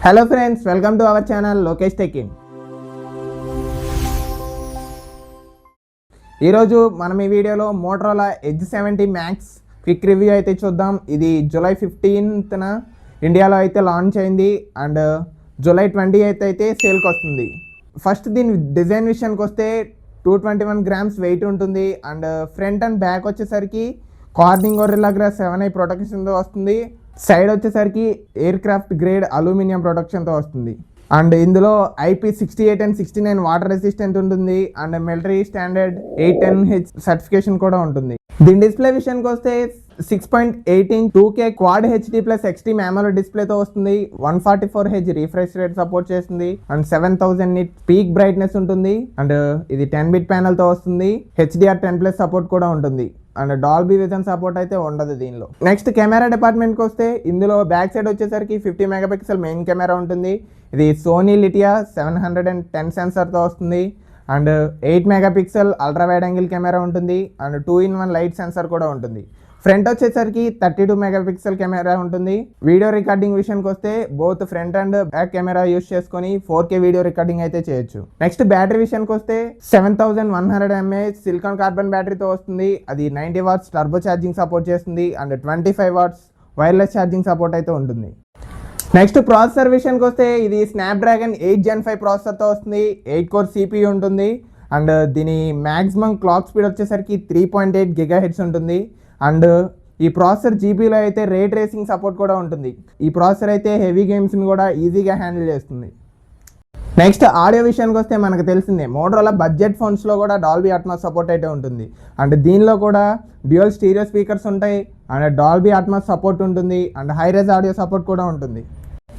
Hello friends, welcome to our channel Lokesh tech in. ఈరోజు మనం ఈ వీడియోలో Motorola edge 70 max quick review అయితే చూద్దాం. ఇది జూలై 15న ఇండియాలో అయితే లాంచ్ అయింది అండ్ జూలై 28th అయితే సేల్కి వస్తుంది. ఫస్ట్ దీని డిజైన్ విషయానికి వస్తే 221 grams వెయిట్ ఉంటుంది అండ్ ఫ్రంట్ అండ్ బ్యాక్ వచ్చేసరికి కార్నింగ్ గొరిల్లా గ్లాస్ 7i ప్రొటెక్షన్తో వస్తుంది. సైడ్ వచ్చేసరికి ఎయిర్ క్రాఫ్ట్ గ్రేడ్ అల్యూమినియం ప్రొటెక్షన్తో వస్తుంది అండ్ ఇందులో IP68 and 69 వాటర్ రెసిస్టెంట్ ఉంటుంది and military standard 810H certification కూడా ఉంటుంది. దీని డిస్ప్లే విషయానికి వస్తే 6.8 inch 2K quad HD plus extreme AMOLED డిస్ప్లేతో వస్తుంది. 144Hz రిఫ్రెష్ రేట్ సపోర్ట్ చేస్తుంది అండ్ 7000 nit పీక్ బ్రైట్నెస్ ఉంటుంది అండ్ ఇది 10-bit ప్యానల్తో వస్తుంది. HDR10+ సపోర్ట్ కూడా ఉంటుంది అండ్ డాల్బీ విజన్ సపోర్ట్ అయితే ఉండదు దీనిలో. నెక్స్ట్ కెమెరా డిపార్ట్మెంట్కి వస్తే ఇందులో బ్యాక్ సైడ్ వచ్చేసరికి 50 MP మెయిన్ కెమెరా ఉంటుంది. ఇది సోనీ లిటియా 710 సెన్సర్తో వస్తుంది and 8 MP ultra wide angle camera ఉంటుంది అండ్ 2-in-1 లైట్ సెన్సర్ కూడా ఉంటుంది. ఫ్రంట్ వచ్చేసరికి 32 MP కెమెరా ఉంటుంది. వీడియో రికార్డింగ్ విషయానికి వస్తే both front and back camera use చేసుకొని 4K వీడియో రికార్డింగ్ అయితే చేయొచ్చు. నెక్స్ట్ బ్యాటరీ విషయానికి వస్తే 7100 mAh సిలికాన్ కార్బన్ బ్యాటరీతో వస్తుంది. అది 90 watts టర్బో ఛార్జింగ్ సపోర్ట్ చేస్తుంది and 25 watts wireless charging support అయితే ఉంటుంది. నెక్స్ట్ ప్రాసెసర్ విషయానికి వస్తే ఇది స్నాప్డ్రాగన్ 8 Gen 5 ప్రాసెసర్తో వస్తుంది. 8 core CPU ఉంటుంది అండ్ దీని మ్యాక్సిమం క్లాక్ స్పీడ్ వచ్చేసరికి 3.8 GHz ఉంటుంది అండ్ ఈ ప్రాసెసర్ జీబీలో అయితే రే ట్రేసింగ్ సపోర్ట్ కూడా ఉంటుంది. ఈ ప్రాసెసర్ అయితే హెవీ గేమ్స్ని కూడా ఈజీగా హ్యాండిల్ చేస్తుంది. నెక్స్ట్ ఆడియో విషయానికి వస్తే మనకు తెలిసిందే మోటరోలా బడ్జెట్ ఫోన్స్లో కూడా డాల్బీ అట్మాస్ సపోర్ట్ అయితే ఉంటుంది అండ్ దీనిలో కూడా డ్యూయల్ స్టీరియో స్పీకర్స్ ఉంటాయి అండ్ డాల్బీ అట్మాస్ సపోర్ట్ ఉంటుంది అండ్ హైరేజ్ ఆడియో సపోర్ట్ కూడా ఉంటుంది.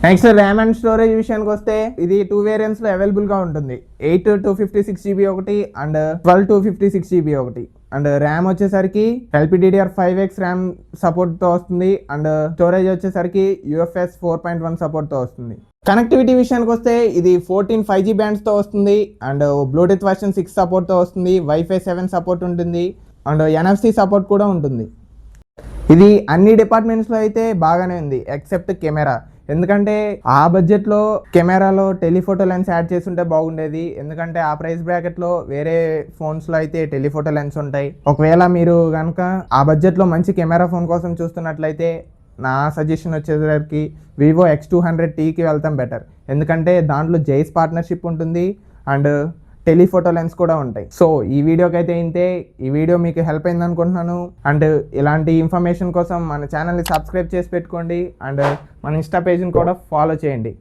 నెక్స్ట్ ర్యామ్ అండ్ స్టోరేజ్ విషయానికి వస్తే ఇది 2 వేరియంట్స్లో అవైలబుల్గా ఉంటుంది. 8 256GB ఒకటి అండ్ 12 256GB ఒకటి అండ్ ర్యామ్ వచ్చేసరికి LPDDR5X ర్యామ్ సపోర్ట్తో వస్తుంది అండ్ స్టోరేజ్ వచ్చేసరికి UFS 4.1 సపోర్ట్తో వస్తుంది. కనెక్టివిటీ విషయానికి వస్తే ఇది 14 5G బ్యాండ్స్తో వస్తుంది అండ్ బ్లూటూత్ వర్షన్ 6 సపోర్ట్తో వస్తుంది. Wi-Fi 7 సపోర్ట్ ఉంటుంది అండ్ NFC సపోర్ట్ కూడా ఉంటుంది. ఇది అన్ని డిపార్ట్మెంట్స్లో అయితే బాగానే ఉంది ఎక్సెప్ట్ కెమెరా. ఎందుకంటే ఆ బడ్జెట్లో కెమెరాలో టెలిఫోటో లెన్స్ యాడ్ చేసి ఉంటే బాగుండేది. ఎందుకంటే ఆ ప్రైస్ బ్రాకెట్లో వేరే ఫోన్స్లో అయితే టెలిఫోటో లెన్స్ ఉంటాయి. ఒకవేళ మీరు కనుక ఆ బడ్జెట్లో మంచి కెమెరా ఫోన్ కోసం చూస్తున్నట్లయితే నా సజెషన్ వచ్చేసరికి వివో X200Tకి వెళ్తాం బెటర్. ఎందుకంటే దాంట్లో జైస్ పార్ట్నర్షిప్ ఉంటుంది అండ్ టెలిఫోటో లెన్స్ కూడా ఉంటాయి. సో ఈ వీడియోకి అయితే ఇంతే. ఈ వీడియో మీకు హెల్ప్ అయింది అనుకుంటున్నాను అండ్ ఇలాంటి ఇన్ఫర్మేషన్ కోసం మన ఛానల్ని సబ్స్క్రైబ్ చేసి పెట్టుకోండి అండ్ మన ఇన్స్టా పేజ్ని కూడా ఫాలో చేయండి.